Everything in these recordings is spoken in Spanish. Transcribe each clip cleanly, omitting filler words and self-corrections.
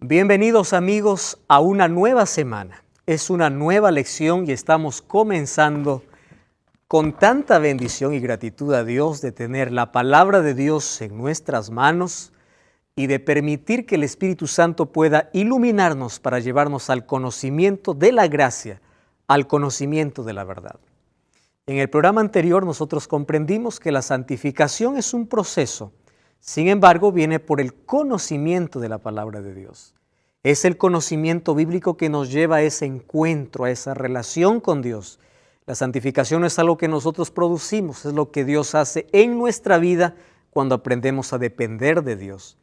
Bienvenidos amigos a una nueva semana. Es una nueva lección y estamos comenzando con tanta bendición y gratitud a Dios de tener la palabra de Dios en nuestras manos y de permitir que el Espíritu Santo pueda iluminarnos para llevarnos al conocimiento de la gracia, al conocimiento de la verdad. En el programa anterior nosotros comprendimos que la santificación es un proceso. Sin embargo, viene por el conocimiento de la palabra de Dios. Es el conocimiento bíblico que nos lleva a ese encuentro, a esa relación con Dios. La santificación no es algo que nosotros producimos, es lo que Dios hace en nuestra vida cuando aprendemos a depender de Dios.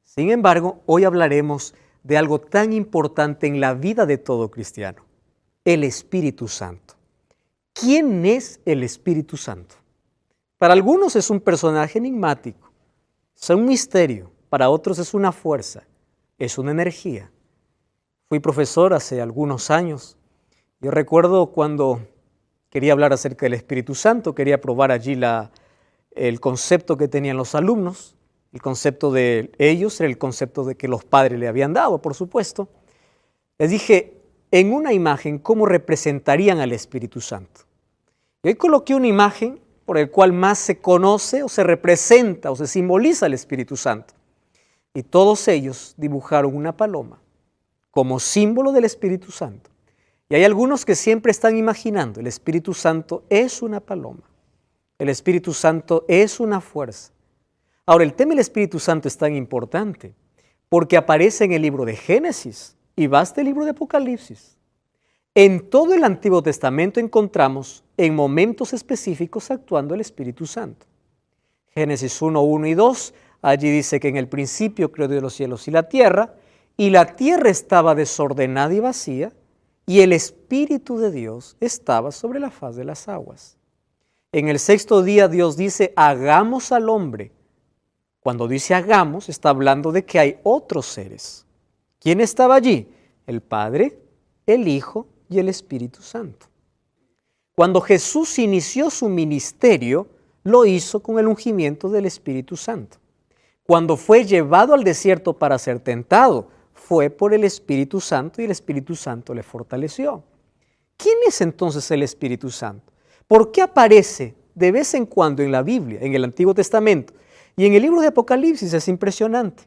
Sin embargo, hoy hablaremos de algo tan importante en la vida de todo cristiano, el Espíritu Santo. ¿Quién es el Espíritu Santo? Para algunos es un personaje enigmático. Es un misterio, para otros es una fuerza, es una energía. Fui profesor hace algunos años. Yo recuerdo cuando quería hablar acerca del Espíritu Santo, quería probar allí el concepto que tenían los alumnos. El concepto de ellos era el concepto de que los padres le habían dado, por supuesto. Les dije, en una imagen, ¿cómo representarían al Espíritu Santo? Y hoy coloqué una imagen por el cual más se conoce o se representa o se simboliza el Espíritu Santo. Y todos ellos dibujaron una paloma como símbolo del Espíritu Santo. Y hay algunos que siempre están imaginando, el Espíritu Santo es una paloma, el Espíritu Santo es una fuerza. Ahora, el tema del Espíritu Santo es tan importante porque aparece en el libro de Génesis y va hasta el libro de Apocalipsis. En todo el Antiguo Testamento encontramos en momentos específicos actuando el Espíritu Santo. Génesis 1, 1 y 2, allí dice que en el principio creó Dios los cielos y la tierra estaba desordenada y vacía, y el Espíritu de Dios estaba sobre la faz de las aguas. En el sexto día Dios dice, hagamos al hombre. Cuando dice hagamos, está hablando de que hay otros seres. ¿Quién estaba allí? El Padre, el Hijo y el Espíritu Santo. Cuando Jesús inició su ministerio, lo hizo con el ungimiento del Espíritu Santo. Cuando fue llevado al desierto para ser tentado, fue por el Espíritu Santo y el Espíritu Santo le fortaleció. ¿Quién es entonces el Espíritu Santo? ¿Por qué aparece de vez en cuando en la Biblia, en el Antiguo Testamento? Y en el libro de Apocalipsis es impresionante.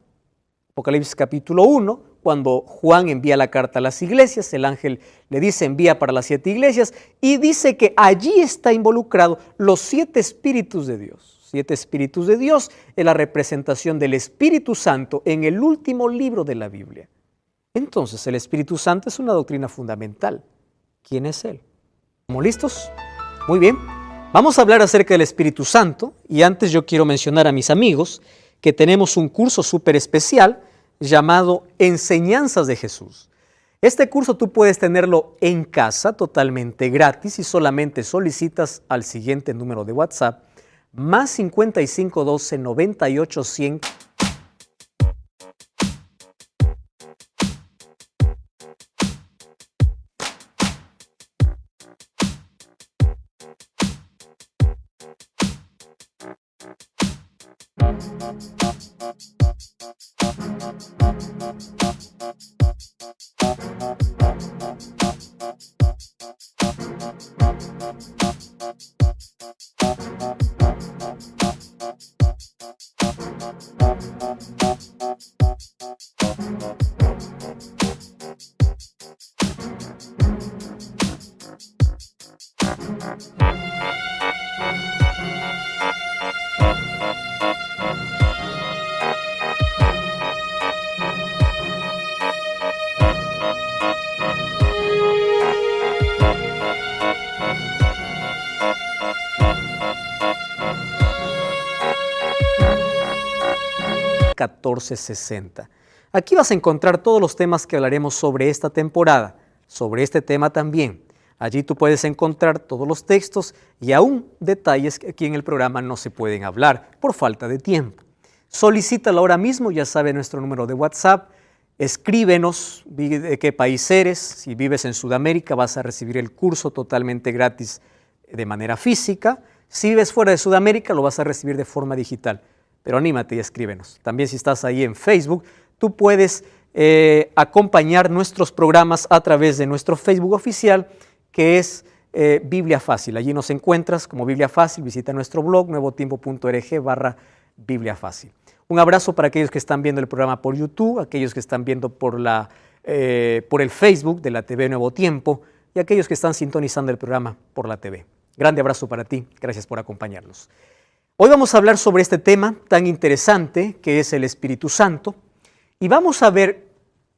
Apocalipsis capítulo 1, cuando Juan envía la carta a las iglesias, el ángel le dice envía para las 7 iglesias y dice que allí está involucrado los 7 espíritus de Dios. 7 espíritus de Dios es la representación del Espíritu Santo en el último libro de la Biblia. Entonces, el Espíritu Santo es una doctrina fundamental. ¿Quién es Él? ¿Estamos listos? Muy bien. Vamos a hablar acerca del Espíritu Santo y antes yo quiero mencionar a mis amigos que tenemos un curso súper especial llamado Enseñanzas de Jesús. Este curso tú puedes tenerlo en casa totalmente gratis y solamente solicitas al siguiente número de WhatsApp más 55 12 98 100. $14.60. Aquí vas a encontrar todos los temas que hablaremos sobre esta temporada, sobre este tema también. Allí tú puedes encontrar todos los textos y aún detalles que aquí en el programa no se pueden hablar por falta de tiempo. Solicítalo ahora mismo, ya sabe nuestro número de WhatsApp. Escríbenos de qué país eres. Si vives en Sudamérica vas a recibir el curso totalmente gratis de manera física. Si vives fuera de Sudamérica lo vas a recibir de forma digital. Pero anímate y escríbenos. También si estás ahí en Facebook, tú puedes acompañar nuestros programas a través de nuestro Facebook oficial, que es Biblia Fácil. Allí nos encuentras como Biblia Fácil. Visita nuestro blog nuevotiempo.org/Biblia Fácil. Un abrazo para aquellos que están viendo el programa por YouTube, aquellos que están viendo por el Facebook de la TV Nuevo Tiempo y aquellos que están sintonizando el programa por la TV. Grande abrazo para ti. Gracias por acompañarnos. Hoy vamos a hablar sobre este tema tan interesante que es el Espíritu Santo y vamos a ver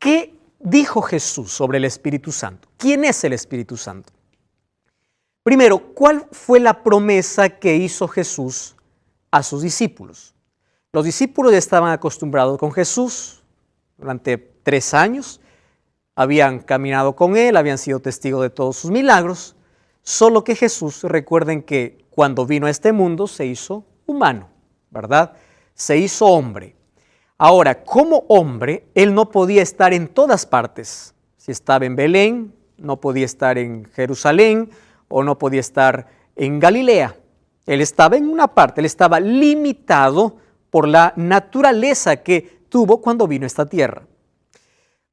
qué dijo Jesús sobre el Espíritu Santo. ¿Quién es el Espíritu Santo? Primero, ¿cuál fue la promesa que hizo Jesús a sus discípulos? Los discípulos estaban acostumbrados con Jesús durante 3 años, habían caminado con Él, habían sido testigos de todos sus milagros, solo que Jesús, recuerden que cuando vino a este mundo se hizo humano, ¿verdad? Se hizo hombre. Ahora, como hombre, Él no podía estar en todas partes. Si estaba en Belén, no podía estar en Jerusalén o no podía estar en Galilea. Él estaba en una parte, Él estaba limitado por la naturaleza que tuvo cuando vino a esta tierra.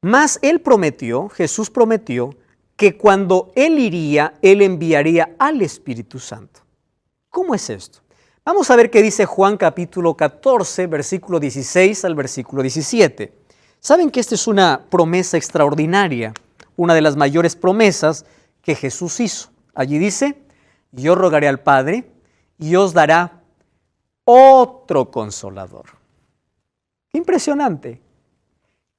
Mas Jesús prometió que cuando Él iría, Él enviaría al Espíritu Santo. ¿Cómo es esto? Vamos a ver qué dice Juan capítulo 14, versículo 16 al versículo 17. Saben que esta es una promesa extraordinaria, una de las mayores promesas que Jesús hizo. Allí dice, yo rogaré al Padre y os dará otro consolador. Impresionante.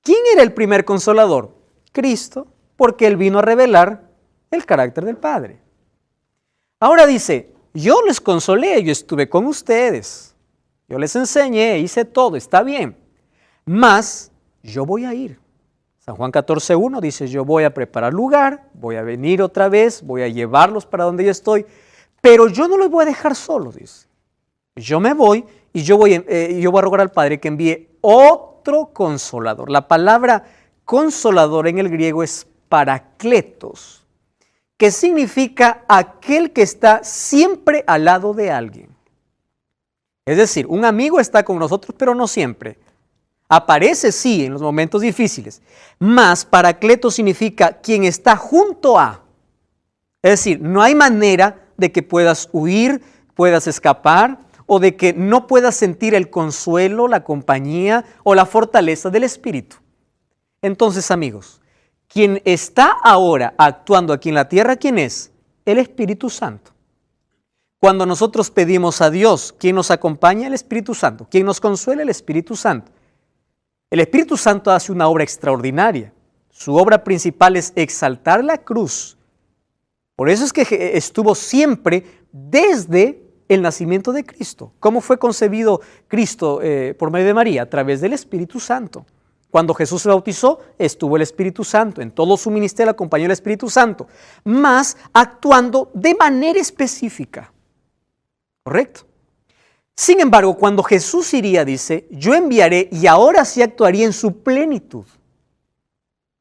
¿Quién era el primer consolador? Cristo, porque Él vino a revelar el carácter del Padre. Ahora dice, yo les consolé, yo estuve con ustedes, yo les enseñé, hice todo, está bien, mas yo voy a ir. San Juan 14:1 dice, yo voy a preparar lugar, voy a venir otra vez, voy a llevarlos para donde yo estoy, pero yo no los voy a dejar solos, dice. Yo me voy y yo voy a rogar al Padre que envíe otro consolador. La palabra consolador en el griego es parakletos, que significa aquel que está siempre al lado de alguien. Es decir, un amigo está con nosotros, pero no siempre. Aparece sí en los momentos difíciles, mas parakletos significa quien está junto a. Es decir, no hay manera de que puedas huir, puedas escapar, o de que no puedas sentir el consuelo, la compañía o la fortaleza del Espíritu. Entonces, amigos, quien está ahora actuando aquí en la tierra, ¿quién es? El Espíritu Santo. Cuando nosotros pedimos a Dios, ¿quién nos acompaña? El Espíritu Santo. ¿Quién nos consuela? El Espíritu Santo. El Espíritu Santo hace una obra extraordinaria. Su obra principal es exaltar la cruz. Por eso es que estuvo siempre desde el nacimiento de Cristo. ¿Cómo fue concebido Cristo por medio de María? A través del Espíritu Santo. Cuando Jesús se bautizó, estuvo el Espíritu Santo. En todo su ministerio acompañó el Espíritu Santo, mas actuando de manera específica. ¿Correcto? Sin embargo, cuando Jesús iría, dice, yo enviaré y ahora sí actuaría en su plenitud.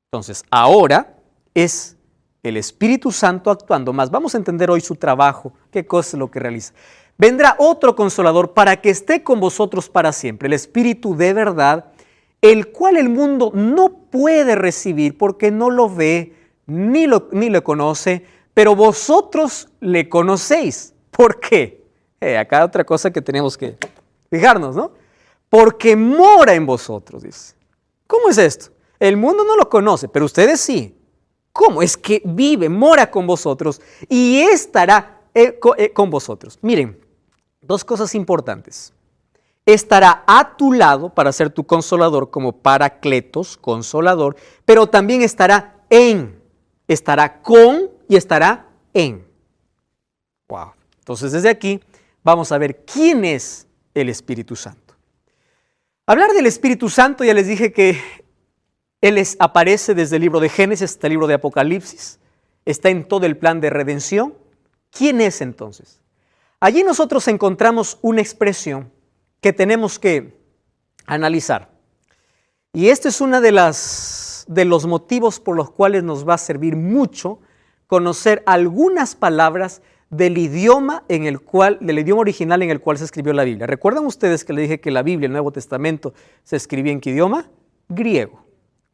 Entonces, ahora es el Espíritu Santo actuando más. Vamos a entender hoy su trabajo, qué cosa es lo que realiza. Vendrá otro consolador para que esté con vosotros para siempre, el Espíritu de verdad, el cual el mundo no puede recibir porque no lo ve ni lo conoce, pero vosotros le conocéis. ¿Por qué? Acá otra cosa que tenemos que fijarnos, ¿no? Porque mora en vosotros, dice. ¿Cómo es esto? El mundo no lo conoce, pero ustedes sí. ¿Cómo? Es que vive, mora con vosotros y estará con vosotros. Miren, 2 cosas importantes. Estará a tu lado para ser tu consolador como parakletos, consolador, pero también estará con y estará en. Wow. Entonces desde aquí vamos a ver quién es el Espíritu Santo. Hablar del Espíritu Santo, ya les dije que Él aparece desde el libro de Génesis hasta el libro de Apocalipsis, está en todo el plan de redención. ¿Quién es entonces? Allí nosotros encontramos una expresión que tenemos que analizar. Y este es uno de los motivos por los cuales nos va a servir mucho conocer algunas palabras del idioma original en el cual se escribió la Biblia. ¿Recuerdan ustedes que les dije que la Biblia, el Nuevo Testamento, se escribía en qué idioma? Griego.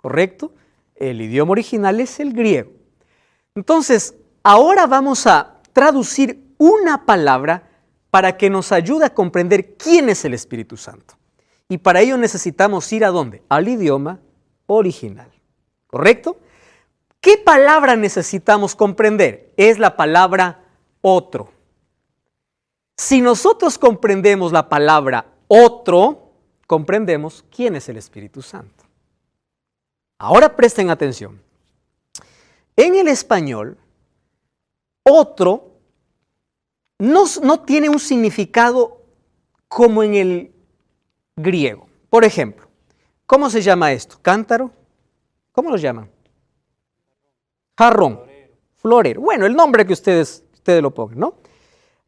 ¿correcto? El idioma original es el griego. Entonces, ahora vamos a traducir una palabra para que nos ayude a comprender quién es el Espíritu Santo. Y para ello necesitamos ir ¿a dónde? Al idioma original, ¿correcto? ¿Qué palabra necesitamos comprender? Es la palabra otro. Si nosotros comprendemos la palabra otro, comprendemos quién es el Espíritu Santo. Ahora presten atención. En el español, otro no tiene un significado como en el griego. Por ejemplo, ¿cómo se llama esto? ¿Cántaro? ¿Cómo lo llaman? Jarrón. Florero. Bueno, el nombre que ustedes lo pongan, ¿no?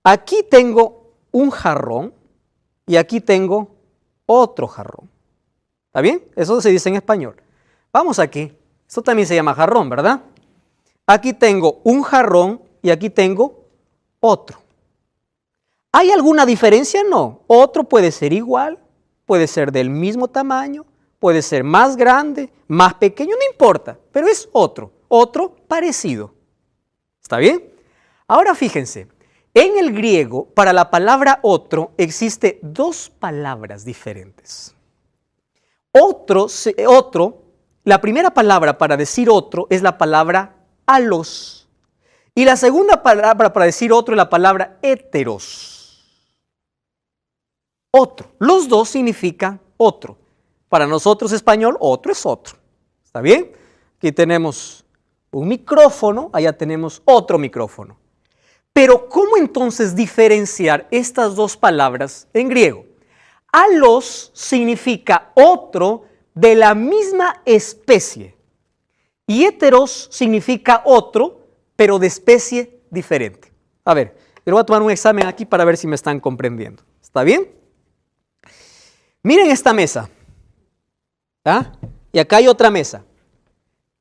Aquí tengo un jarrón y aquí tengo otro jarrón. ¿Está bien? Eso se dice en español. Vamos aquí. Esto también se llama jarrón, ¿verdad? Aquí tengo un jarrón y aquí tengo otro. ¿Hay alguna diferencia? No. Otro puede ser igual, puede ser del mismo tamaño, puede ser más grande, más pequeño, no importa, pero es otro parecido. ¿Está bien? Ahora fíjense, en el griego, para la palabra otro, existe dos palabras diferentes. Otro, la primera palabra para decir otro es la palabra alos. Y la segunda palabra para decir otro es la palabra heteros. Otro. Los dos significan otro. Para nosotros español, otro es otro. ¿Está bien? Aquí tenemos un micrófono, allá tenemos otro micrófono. Pero ¿cómo entonces diferenciar estas dos palabras en griego? Alos significa otro de la misma especie. Y heteros significa otro, pero de especie diferente. A ver, yo voy a tomar un examen aquí para ver si me están comprendiendo. ¿Está bien? Miren esta mesa. ¿Ah? Y acá hay otra mesa.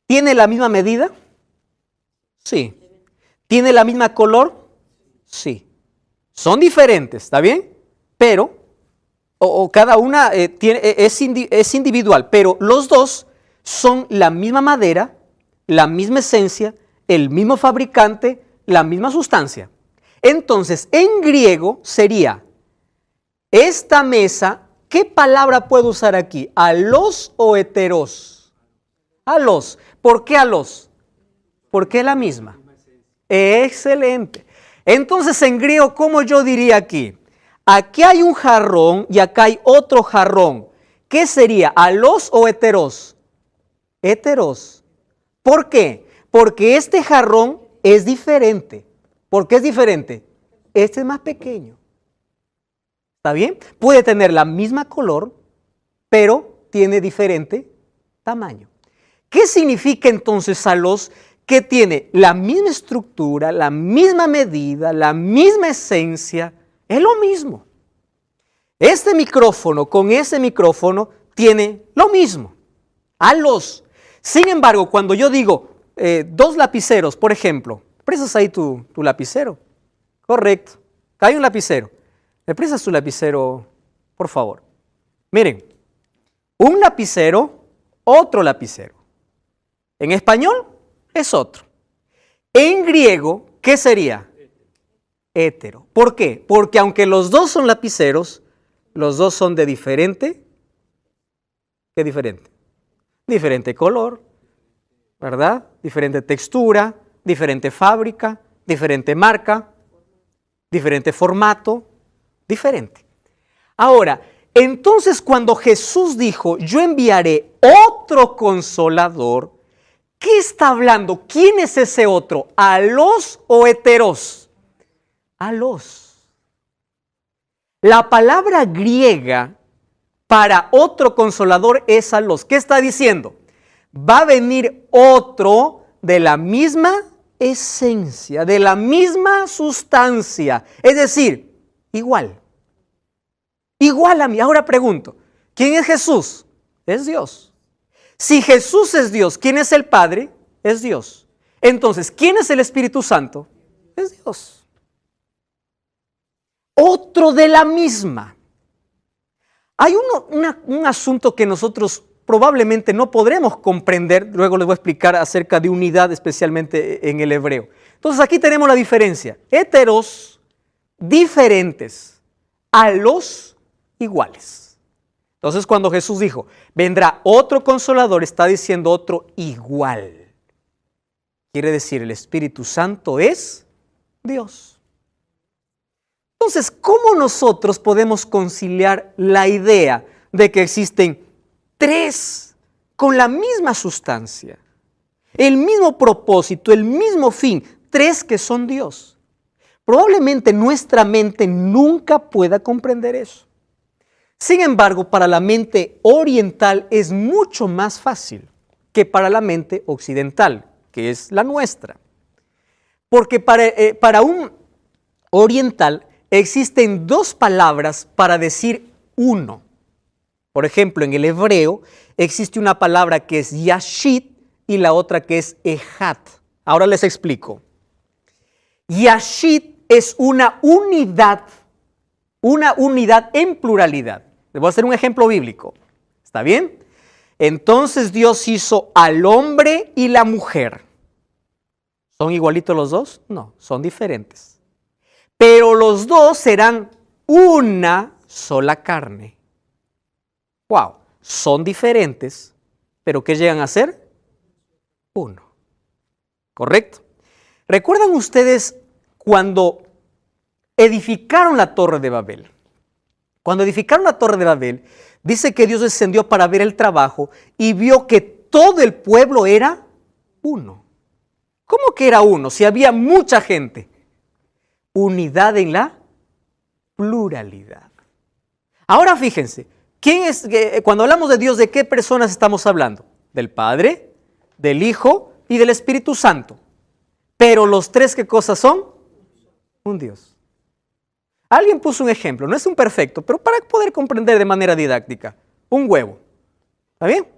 ¿Tiene la misma medida? Sí. ¿Tiene la misma color? Sí. Son diferentes, ¿está bien? Pero, cada una es individual, pero los dos son la misma madera, la misma esencia, el mismo fabricante, la misma sustancia. Entonces, en griego sería esta mesa. ¿Qué palabra puedo usar aquí? ¿Alos o heteros? Alos. ¿Por qué alos? Porque es la misma. Excelente. Entonces, en griego, ¿cómo yo diría aquí? Aquí hay un jarrón y acá hay otro jarrón. ¿Qué sería? ¿Alos o heteros? Heteros. ¿Por qué? Porque este jarrón es diferente. ¿Por qué es diferente? Este es más pequeño. ¿Está bien? Puede tener la misma color, pero tiene diferente tamaño. ¿Qué significa entonces alos? Que tiene la misma estructura, la misma medida, la misma esencia, es lo mismo. Este micrófono con ese micrófono tiene lo mismo. Alos. Sin embargo, cuando yo digo dos lapiceros, por ejemplo, prestas ahí tu lapicero. Correcto. Hay un lapicero. ¿Me prestas tu lapicero, por favor? Miren, un lapicero, otro lapicero. En español es otro. En griego, ¿qué sería? Hétero. ¿Por qué? Porque aunque los dos son lapiceros, los dos son de diferente. ¿Qué diferente? Diferente color, ¿verdad? Diferente textura, diferente fábrica, diferente marca, diferente formato. Diferente. Ahora, entonces cuando Jesús dijo, yo enviaré otro consolador, ¿qué está hablando? ¿Quién es ese otro? ¿Alos o heteros? Alos. La palabra griega para otro consolador es alos. ¿Qué está diciendo? Va a venir otro de la misma esencia, de la misma sustancia. Es decir, igual. Igual a mí. Ahora pregunto, ¿quién es Jesús? Es Dios. Si Jesús es Dios, ¿quién es el Padre? Es Dios. Entonces, ¿quién es el Espíritu Santo? Es Dios. Otro de la misma. Hay un asunto que nosotros probablemente no podremos comprender. Luego les voy a explicar acerca de unidad, especialmente en el hebreo. Entonces aquí tenemos la diferencia. Heteros, diferentes, a los iguales. Entonces cuando Jesús dijo, vendrá otro consolador, está diciendo otro igual. Quiere decir, el Espíritu Santo es Dios. Entonces, ¿cómo nosotros podemos conciliar la idea de que existen tres con la misma sustancia, el mismo propósito, el mismo fin, tres que son Dios? Probablemente nuestra mente nunca pueda comprender eso. Sin embargo, para la mente oriental es mucho más fácil que para la mente occidental, que es la nuestra. Porque para un oriental existen dos palabras para decir uno. Por ejemplo, en el hebreo existe una palabra que es yashit y la otra que es ejat. Ahora les explico. Yashit es una unidad en pluralidad. Les voy a hacer un ejemplo bíblico. ¿Está bien? Entonces Dios hizo al hombre y la mujer. ¿Son igualitos los dos? No, son diferentes. Pero los dos serán una sola carne. Wow, son diferentes, pero ¿qué llegan a ser? Uno. ¿Correcto? ¿Recuerdan ustedes cuando edificaron la Torre de Babel? Cuando edificaron la Torre de Babel, dice que Dios descendió para ver el trabajo y vio que todo el pueblo era uno. ¿Cómo que era uno? Si había mucha gente. Unidad en la pluralidad. Ahora fíjense, cuando hablamos de Dios, ¿de qué personas estamos hablando? Del Padre, del Hijo y del Espíritu Santo. Pero los tres, ¿qué cosas son? Un Dios. Alguien puso un ejemplo, no es un perfecto, pero para poder comprender de manera didáctica. Un huevo. ¿Está bien?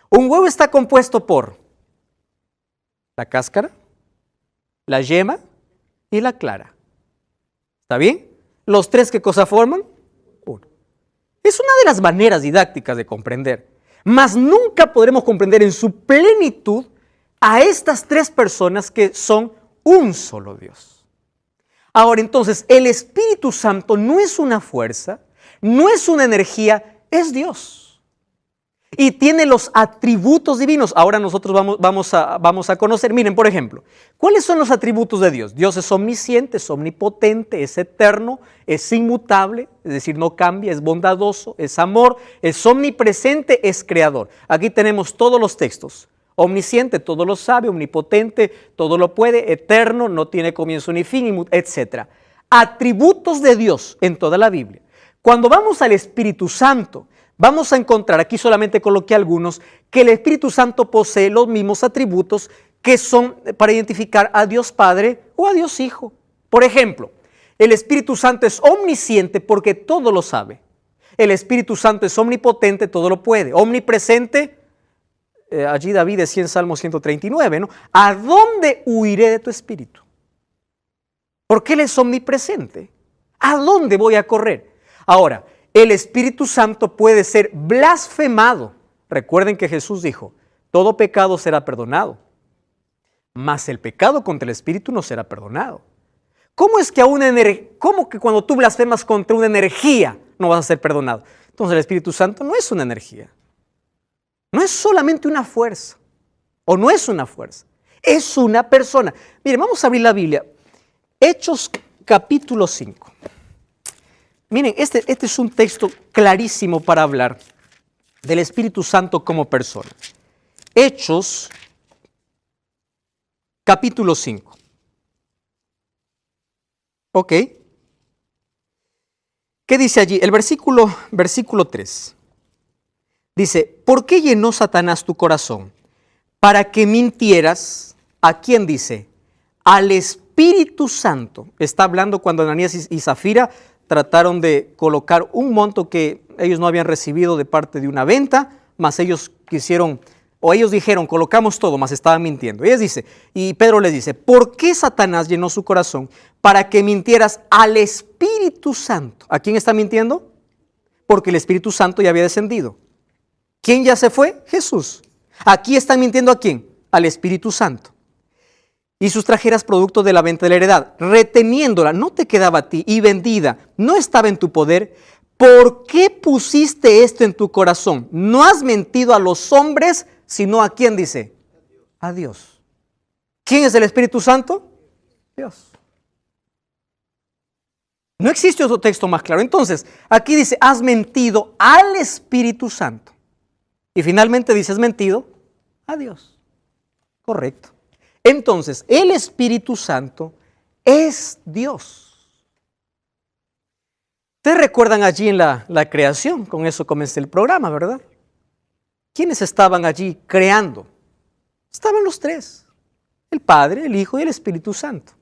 Un huevo está compuesto por la cáscara, la yema y la clara. ¿Está bien? Los tres, ¿qué cosa forman? Uno. Es una de las maneras didácticas de comprender. Mas nunca podremos comprender en su plenitud a estas tres personas que son un solo Dios. Ahora entonces, el Espíritu Santo no es una fuerza, no es una energía, es Dios. Y tiene los atributos divinos. Ahora nosotros vamos a conocer. Miren, por ejemplo, ¿cuáles son los atributos de Dios? Dios es omnisciente, es omnipotente, es eterno, es inmutable, es decir, no cambia, es bondadoso, es amor, es omnipresente, es creador. Aquí tenemos todos los textos. Omnisciente, todo lo sabe, omnipotente, todo lo puede, eterno, no tiene comienzo ni fin, etc. Atributos de Dios en toda la Biblia. Cuando vamos al Espíritu Santo, vamos a encontrar, aquí solamente coloqué algunos, que el Espíritu Santo posee los mismos atributos que son para identificar a Dios Padre o a Dios Hijo. Por ejemplo, el Espíritu Santo es omnisciente porque todo lo sabe. El Espíritu Santo es omnipotente, todo lo puede. Omnipresente, allí David decía en Salmo 139, ¿no? ¿A dónde huiré de tu espíritu? Porque Él es omnipresente. ¿A dónde voy a correr? Ahora, el Espíritu Santo puede ser blasfemado. Recuerden que Jesús dijo, todo pecado será perdonado, mas el pecado contra el Espíritu no será perdonado. ¿Cómo es que cómo que cuando tú blasfemas contra una energía no vas a ser perdonado? Entonces el Espíritu Santo no es una energía. No es solamente una fuerza, o no es una fuerza, es una persona. Miren, vamos a abrir la Biblia. Hechos capítulo 5. Miren, este es un texto clarísimo para hablar del Espíritu Santo como persona. Hechos capítulo 5. Ok. ¿Qué dice allí? El versículo 3. Dice, ¿por qué llenó Satanás tu corazón? Para que mintieras, ¿a quién dice? Al Espíritu Santo. Está hablando cuando Ananías y Zafira trataron de colocar un monto que ellos no habían recibido de parte de una venta, mas ellos dijeron, colocamos todo, mas estaban mintiendo. Y Pedro les dice, ¿por qué Satanás llenó su corazón? Para que mintieras al Espíritu Santo. ¿A quién está mintiendo? Porque el Espíritu Santo ya había descendido. ¿Quién ya se fue? Jesús. Aquí están mintiendo, ¿a quién? Al Espíritu Santo. Y sustrajeras producto de la venta de la heredad, reteniéndola, no te quedaba a ti, y vendida, no estaba en tu poder. ¿Por qué pusiste esto en tu corazón? No has mentido a los hombres, sino ¿a quién dice? A Dios. ¿Quién es el Espíritu Santo? Dios. No existe otro texto más claro. Entonces, aquí dice, has mentido al Espíritu Santo. Y finalmente dice, has mentido a Dios. Correcto. Entonces, el Espíritu Santo es Dios. Ustedes recuerdan allí en la creación, con eso comencé el programa, ¿verdad? ¿Quiénes estaban allí creando? Estaban los tres, el Padre, el Hijo y el Espíritu Santo.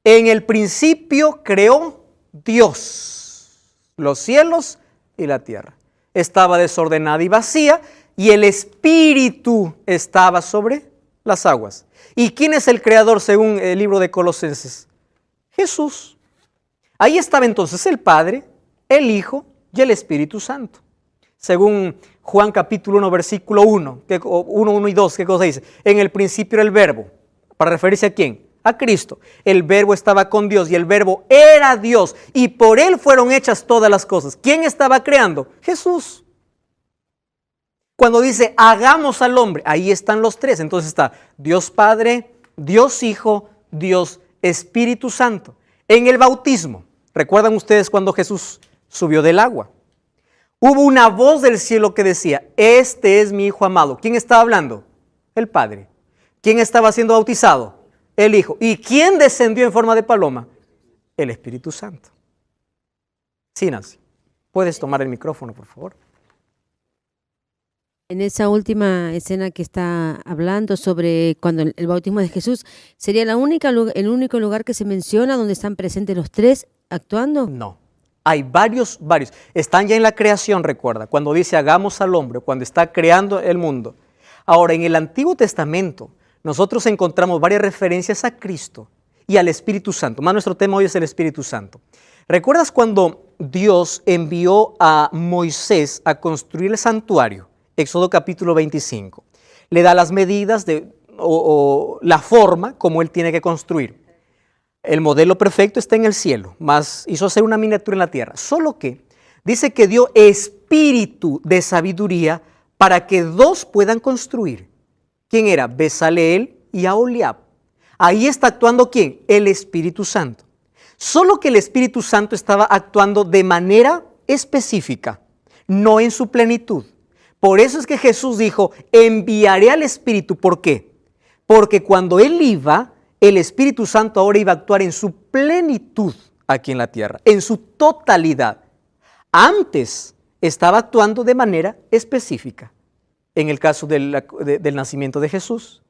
En el principio creó Dios los cielos y la tierra. Estaba desordenada y vacía, y el Espíritu estaba sobre las aguas. ¿Y quién es el creador según el libro de Colosenses? Jesús. Ahí estaba entonces el Padre, el Hijo y el Espíritu Santo. Según Juan capítulo 1, versículo 1 y 2, ¿qué cosa dice? En el principio era el Verbo. ¿Para referirse a quién? A Cristo. El Verbo estaba con Dios y el Verbo era Dios. Y por Él fueron hechas todas las cosas. ¿Quién estaba creando? Jesús. Cuando dice, hagamos al hombre, ahí están los tres. Entonces está Dios Padre, Dios Hijo, Dios Espíritu Santo. En el bautismo, ¿recuerdan ustedes cuando Jesús subió del agua? Hubo una voz del cielo que decía, este es mi Hijo amado. ¿Quién estaba hablando? El Padre. ¿Quién estaba siendo bautizado? El Hijo. ¿Y quién descendió en forma de paloma? El Espíritu Santo. Sí, Nancy. ¿Puedes tomar el micrófono, por favor? En esa última escena que está hablando sobre cuando el bautismo de Jesús, ¿sería el único lugar que se menciona donde están presentes los tres actuando? No, hay varios. Están ya en la creación, recuerda, cuando dice hagamos al hombre, cuando está creando el mundo. Ahora, en el Antiguo Testamento, nosotros encontramos varias referencias a Cristo y al Espíritu Santo. Más nuestro tema hoy es el Espíritu Santo. ¿Recuerdas cuando Dios envió a Moisés a construir el santuario? Éxodo capítulo 25. Le da las medidas o la forma como él tiene que construir. El modelo perfecto está en el cielo, mas hizo hacer una miniatura en la tierra. Solo que dice que dio espíritu de sabiduría para que dos puedan construir. ¿Quién era? Bezaleel y Aholiab. Ahí está actuando ¿quién? El Espíritu Santo. Solo que el Espíritu Santo estaba actuando de manera específica, no en su plenitud. Por eso es que Jesús dijo, enviaré al Espíritu. ¿Por qué? Porque cuando Él iba, el Espíritu Santo ahora iba a actuar en su plenitud aquí en la tierra, en su totalidad. Antes estaba actuando de manera específica. En el caso del nacimiento de Jesús,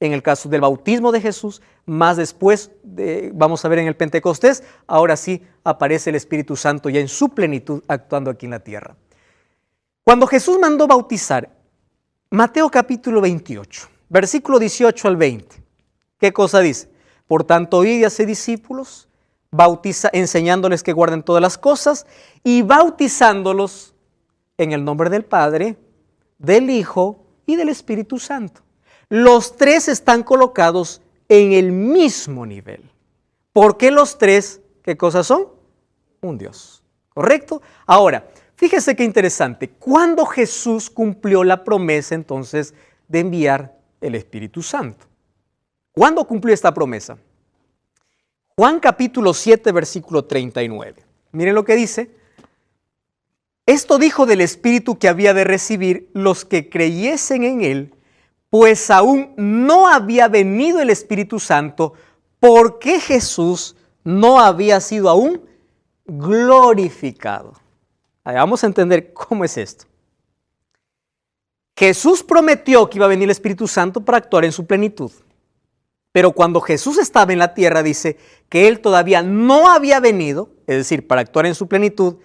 en el caso del bautismo de Jesús, más después, vamos a ver en el Pentecostés, ahora sí aparece el Espíritu Santo ya en su plenitud actuando aquí en la tierra. Cuando Jesús mandó bautizar, Mateo capítulo 28, versículo 18 al 20, ¿qué cosa dice? Por tanto, id y haced discípulos, enseñándoles que guarden todas las cosas y bautizándolos en el nombre del Padre, del Hijo y del Espíritu Santo. Los tres están colocados en el mismo nivel. ¿Por qué los tres? ¿Qué cosas son? Un Dios. ¿Correcto? Ahora, fíjese qué interesante. ¿Cuándo Jesús cumplió la promesa entonces de enviar el Espíritu Santo? ¿Cuándo cumplió esta promesa? Juan capítulo 7, versículo 39. Miren lo que dice. Esto dijo del Espíritu que había de recibir los que creyesen en Él, pues aún no había venido el Espíritu Santo, porque Jesús no había sido aún glorificado. Vamos a entender cómo es esto. Jesús prometió que iba a venir el Espíritu Santo para actuar en su plenitud. Pero cuando Jesús estaba en la tierra, dice que Él todavía no había venido, es decir, para actuar en su plenitud.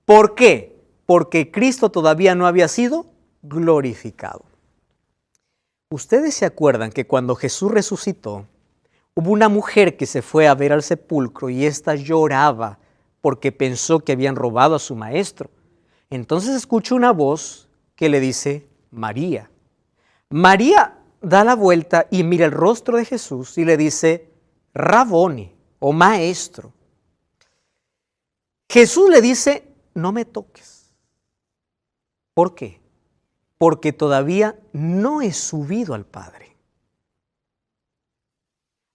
¿Por qué? Porque Cristo todavía no había sido glorificado. Ustedes se acuerdan que cuando Jesús resucitó, hubo una mujer que se fue a ver al sepulcro y ésta lloraba porque pensó que habían robado a su maestro. Entonces escuchó una voz que le dice María. María da la vuelta y mira el rostro de Jesús y le dice Raboni o maestro. Jesús le dice, no me toques. ¿Por qué? Porque todavía no he subido al Padre.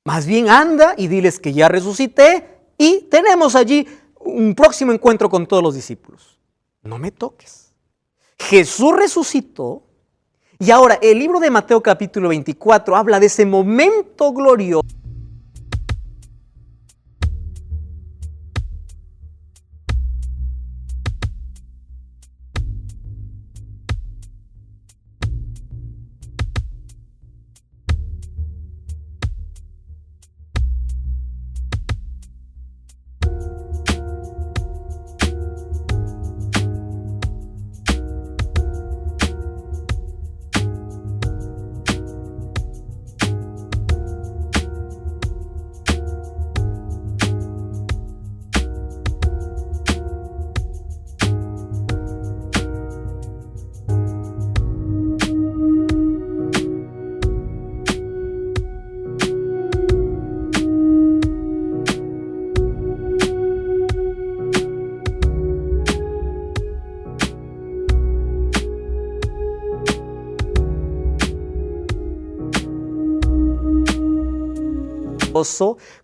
Más bien anda y diles que ya resucité y tenemos allí un próximo encuentro con todos los discípulos. No me toques. Jesús resucitó y ahora el libro de Mateo capítulo 24 habla de ese momento glorioso.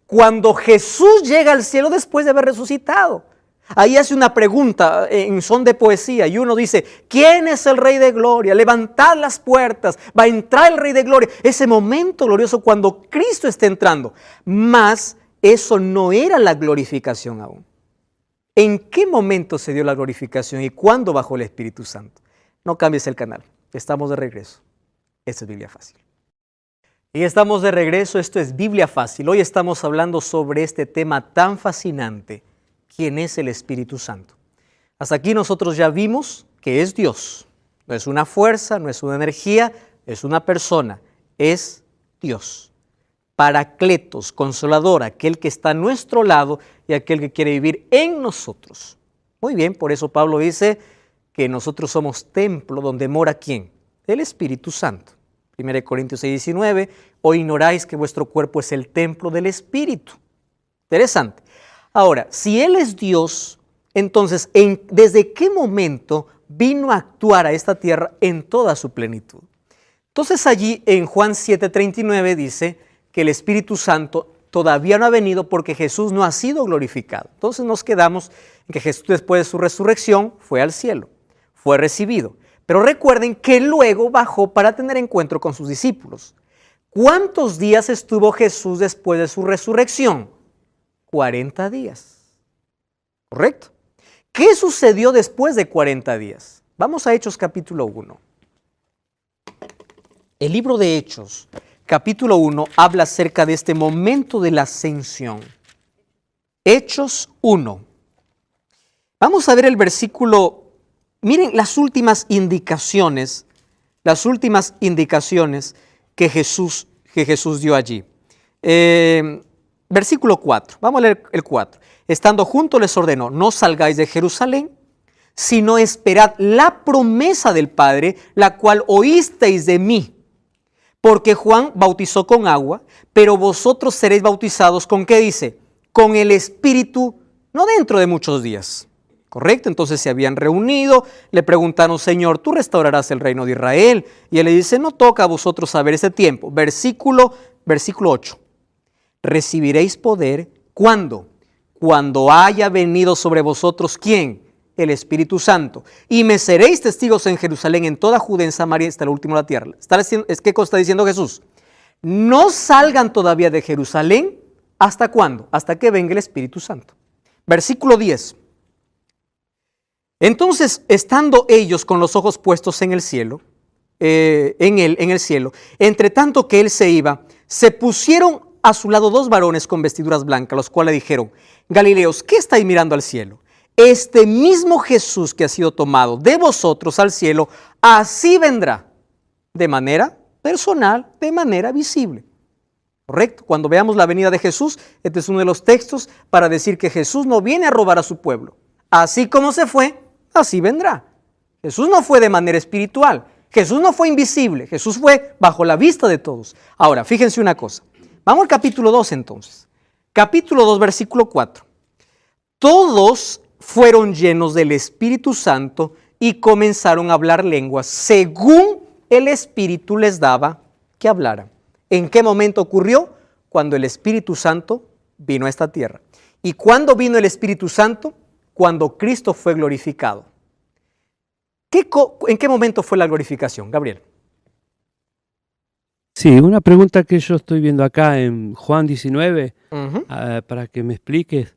Cuando Jesús llega al cielo después de haber resucitado. Ahí hace una pregunta en son de poesía y uno dice, ¿quién es el Rey de Gloria? Levantad las puertas, va a entrar el Rey de Gloria. Ese momento glorioso cuando Cristo está entrando. Mas eso no era la glorificación aún. ¿En qué momento se dio la glorificación y cuándo bajó el Espíritu Santo? No cambies el canal, estamos de regreso. Esta es Biblia Fácil. Y estamos de regreso, esto es Biblia Fácil. Hoy estamos hablando sobre este tema tan fascinante, ¿quién es el Espíritu Santo? Hasta aquí nosotros ya vimos que es Dios. No es una fuerza, no es una energía, es una persona, es Dios. Paracletos, consolador, aquel que está a nuestro lado y aquel que quiere vivir en nosotros. Muy bien, por eso Pablo dice que nosotros somos templo donde mora ¿quién? El Espíritu Santo. 1 Corintios 6:19, ¿o ignoráis que vuestro cuerpo es el templo del Espíritu? Interesante. Ahora, si Él es Dios, entonces, ¿desde qué momento vino a actuar a esta tierra en toda su plenitud? Entonces allí en Juan 7:39 dice que el Espíritu Santo todavía no ha venido porque Jesús no ha sido glorificado. Entonces nos quedamos en que Jesús después de su resurrección fue al cielo, fue recibido. Pero recuerden que luego bajó para tener encuentro con sus discípulos. ¿Cuántos días estuvo Jesús después de su resurrección? 40 días. ¿Correcto? ¿Qué sucedió después de 40 días? Vamos a Hechos capítulo 1. El libro de Hechos, capítulo 1, habla acerca de este momento de la ascensión. Hechos 1. Vamos a ver el versículo. Miren las últimas indicaciones que Jesús dio allí. Versículo 4, vamos a leer el 4. Estando juntos les ordenó, no salgáis de Jerusalén, sino esperad la promesa del Padre, la cual oísteis de mí. Porque Juan bautizó con agua, pero vosotros seréis bautizados ¿con qué dice? Con el Espíritu, no dentro de muchos días. ¿Correcto? Entonces se habían reunido, le preguntaron, Señor, ¿tú restaurarás el reino de Israel? Y él le dice, no toca a vosotros saber ese tiempo. Versículo 8. Recibiréis poder, ¿cuándo? Cuando haya venido sobre vosotros, ¿quién? El Espíritu Santo. Y me seréis testigos en Jerusalén, en toda Judea, en Samaria, hasta el último de la tierra. ¿Qué cosa está diciendo Jesús? No salgan todavía de Jerusalén, ¿hasta cuándo? Hasta que venga el Espíritu Santo. Versículo 10. Entonces, estando ellos con los ojos puestos en el cielo, en el cielo, entre tanto que él se iba, se pusieron a su lado dos varones con vestiduras blancas, los cuales dijeron, Galileos, ¿qué estáis mirando al cielo? Este mismo Jesús que ha sido tomado de vosotros al cielo, así vendrá, de manera personal, de manera visible. ¿Correcto? Cuando veamos la venida de Jesús, este es uno de los textos para decir que Jesús no viene a robar a su pueblo. Así como se fue, así vendrá. Jesús no fue de manera espiritual. Jesús no fue invisible. Jesús fue bajo la vista de todos. Ahora, fíjense una cosa. Vamos al capítulo 2 entonces. Capítulo 2, versículo 4. Todos fueron llenos del Espíritu Santo y comenzaron a hablar lenguas según el Espíritu les daba que hablaran. ¿En qué momento ocurrió? Cuando el Espíritu Santo vino a esta tierra. ¿Y cuándo vino el Espíritu Santo? Cuando Cristo fue glorificado. ¿En qué momento fue la glorificación, Gabriel? Sí, una pregunta que yo estoy viendo acá en Juan 19, para que me expliques.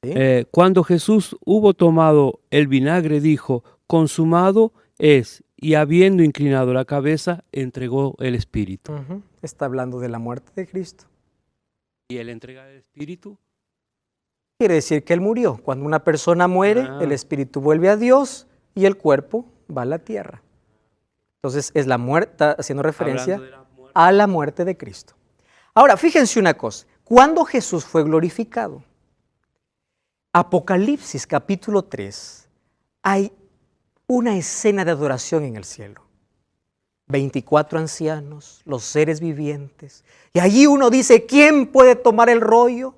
¿Sí? Cuando Jesús hubo tomado el vinagre, dijo, consumado es, y habiendo inclinado la cabeza, entregó el Espíritu. Está hablando de la muerte de Cristo. ¿Y el entregar el Espíritu? Quiere decir que Él murió. Cuando una persona muere, el Espíritu vuelve a Dios y el cuerpo va a la tierra. Entonces es la muerte, haciendo referencia a la muerte de Cristo. Ahora, fíjense una cosa. ¿Cuándo Jesús fue glorificado? Apocalipsis capítulo 3, hay una escena de adoración en el cielo. 24 ancianos, los seres vivientes. Y allí uno dice, ¿quién puede tomar el rollo?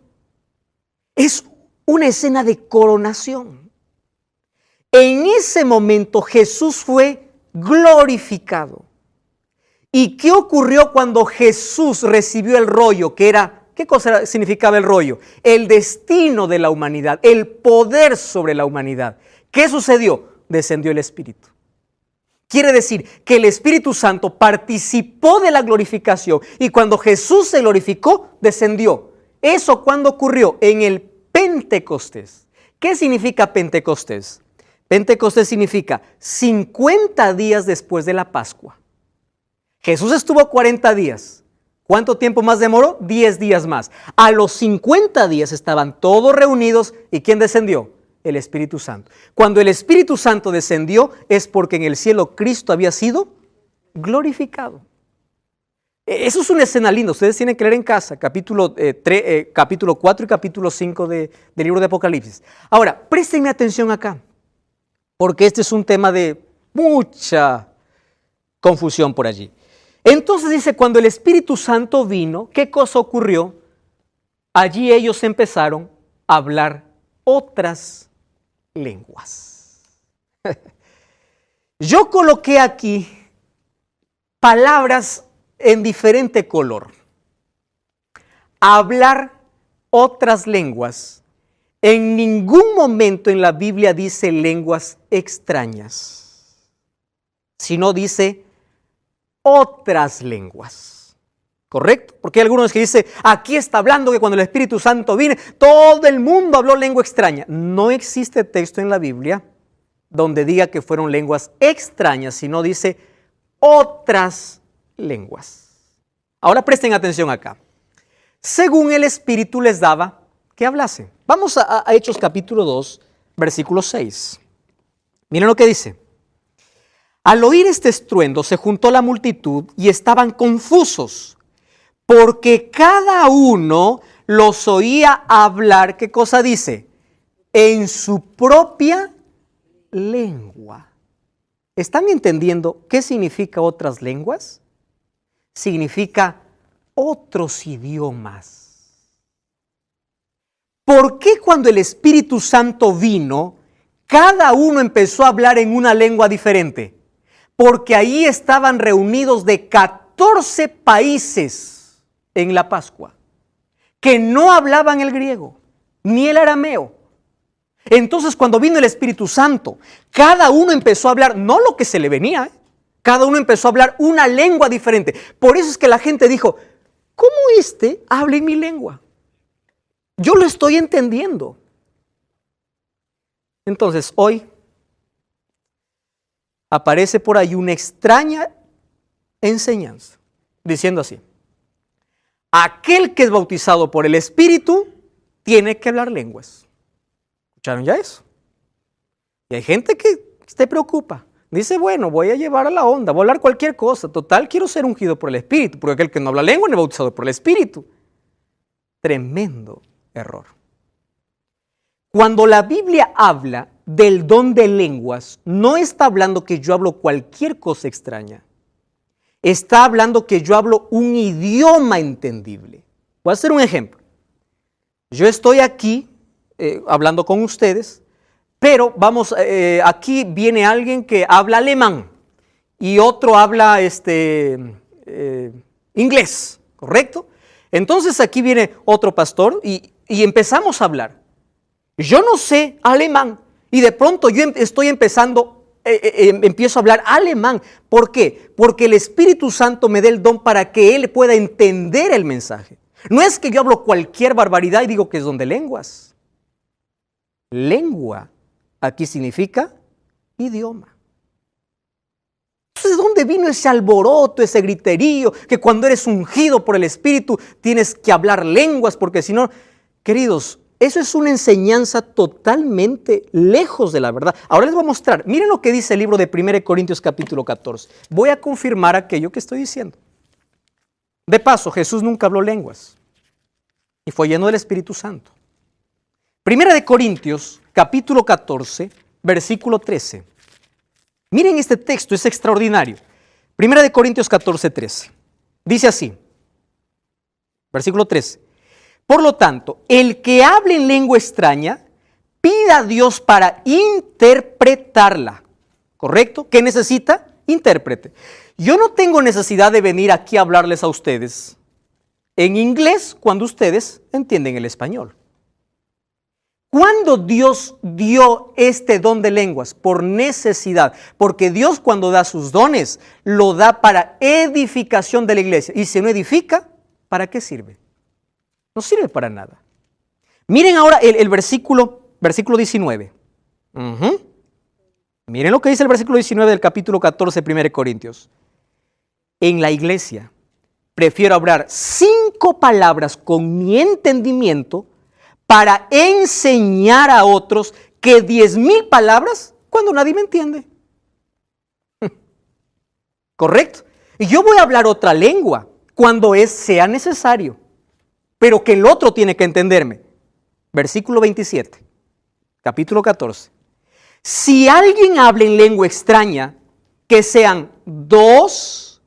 Es una escena de coronación. En ese momento Jesús fue glorificado. ¿Y qué ocurrió cuando Jesús recibió el rollo? Que era, ¿qué cosa significaba el rollo? El destino de la humanidad, el poder sobre la humanidad. ¿Qué sucedió? Descendió el Espíritu. Quiere decir que el Espíritu Santo participó de la glorificación y cuando Jesús se glorificó, descendió. ¿Eso cuándo ocurrió? En el Pentecostés. ¿Qué significa Pentecostés? Pentecostés significa 50 días después de la Pascua. Jesús estuvo 40 días. ¿Cuánto tiempo más demoró? 10 días más. A los 50 días estaban todos reunidos. ¿Y quién descendió? El Espíritu Santo. Cuando el Espíritu Santo descendió es porque en el cielo Cristo había sido glorificado. Eso es una escena linda. Ustedes tienen que leer en casa capítulo 4 y capítulo 5 del libro de Apocalipsis. Ahora, préstenme atención acá, porque este es un tema de mucha confusión por allí. Entonces dice, cuando el Espíritu Santo vino, ¿qué cosa ocurrió? Allí ellos empezaron a hablar otras lenguas. Yo coloqué aquí palabras en diferente color. Hablar otras lenguas. En ningún momento en la Biblia dice lenguas extrañas, sino dice otras lenguas. ¿Correcto? Porque hay algunos que dicen, aquí está hablando que cuando el Espíritu Santo viene, todo el mundo habló lengua extraña. No existe texto en la Biblia donde diga que fueron lenguas extrañas, sino dice otras lenguas. Ahora presten atención acá. Según el Espíritu les daba que hablasen. Vamos a Hechos capítulo 2, versículo 6. Miren lo que dice. Al oír este estruendo se juntó la multitud y estaban confusos, porque cada uno los oía hablar, ¿qué cosa dice? En su propia lengua. ¿Están entendiendo qué significa otras lenguas? Significa otros idiomas. ¿Por qué cuando el Espíritu Santo vino, cada uno empezó a hablar en una lengua diferente? Porque ahí estaban reunidos de 14 países en la Pascua, que no hablaban el griego, ni el arameo. Entonces cuando vino el Espíritu Santo, cada uno empezó a hablar, no lo que se le venía, cada uno empezó a hablar una lengua diferente. Por eso es que la gente dijo, ¿cómo habla en mi lengua? Yo lo estoy entendiendo. Entonces hoy aparece por ahí una extraña enseñanza, diciendo así, aquel que es bautizado por el Espíritu tiene que hablar lenguas. ¿Escucharon ya eso? Y hay gente que se preocupa, dice, bueno, voy a llevar a la onda, voy a hablar cualquier cosa, total, quiero ser ungido por el Espíritu, porque aquel que no habla lengua no es bautizado por el Espíritu. Tremendo error. Cuando la Biblia habla del don de lenguas, no está hablando que yo hablo cualquier cosa extraña. Está hablando que yo hablo un idioma entendible. Voy a hacer un ejemplo. Yo estoy aquí hablando con ustedes, pero vamos, aquí viene alguien que habla alemán y otro habla inglés, ¿correcto? Entonces aquí viene otro pastor y empezamos a hablar. Yo no sé alemán y de pronto yo estoy empiezo a hablar alemán. ¿Por qué? Porque el Espíritu Santo me dé el don para que Él pueda entender el mensaje. No es que yo hablo cualquier barbaridad y digo que es don de lenguas. Lengua aquí significa idioma. Entonces, ¿de dónde vino ese alboroto, ese griterío? Que cuando eres ungido por el Espíritu tienes que hablar lenguas, porque si no, queridos, eso es una enseñanza totalmente lejos de la verdad. Ahora les voy a mostrar. Miren lo que dice el libro de 1 Corintios capítulo 14. Voy a confirmar aquello que estoy diciendo. De paso, Jesús nunca habló lenguas y fue lleno del Espíritu Santo. 1 Corintios capítulo 14, versículo 13. Miren este texto, es extraordinario. 1 Corintios 14, 13. Dice así, versículo 13. Por lo tanto, el que hable en lengua extraña, pida a Dios para interpretarla. ¿Correcto? ¿Qué necesita? Intérprete. Yo no tengo necesidad de venir aquí a hablarles a ustedes en inglés cuando ustedes entienden el español. ¿Cuándo Dios dio este don de lenguas? Por necesidad. Porque Dios cuando da sus dones, lo da para edificación de la iglesia. Y si no edifica, ¿para qué sirve? No sirve para nada. Miren ahora el versículo 19. Miren lo que dice el versículo 19 del capítulo 14 de 1 Corintios. En la iglesia prefiero hablar 5 palabras con mi entendimiento para enseñar a otros que 10,000 palabras cuando nadie me entiende. ¿Correcto? Y yo voy a hablar otra lengua cuando sea necesario, pero que el otro tiene que entenderme. Versículo 27, capítulo 14. Si alguien habla en lengua extraña, que sean 2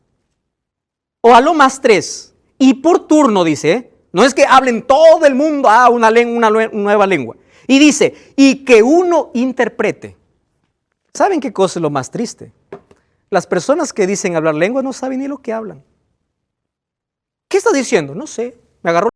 o a lo más 3, y por turno dice, no es que hablen todo el mundo una nueva lengua. Y dice, y que uno interprete. ¿Saben qué cosa es lo más triste? Las personas que dicen hablar lengua no saben ni lo que hablan. ¿Qué está diciendo? No sé, me agarró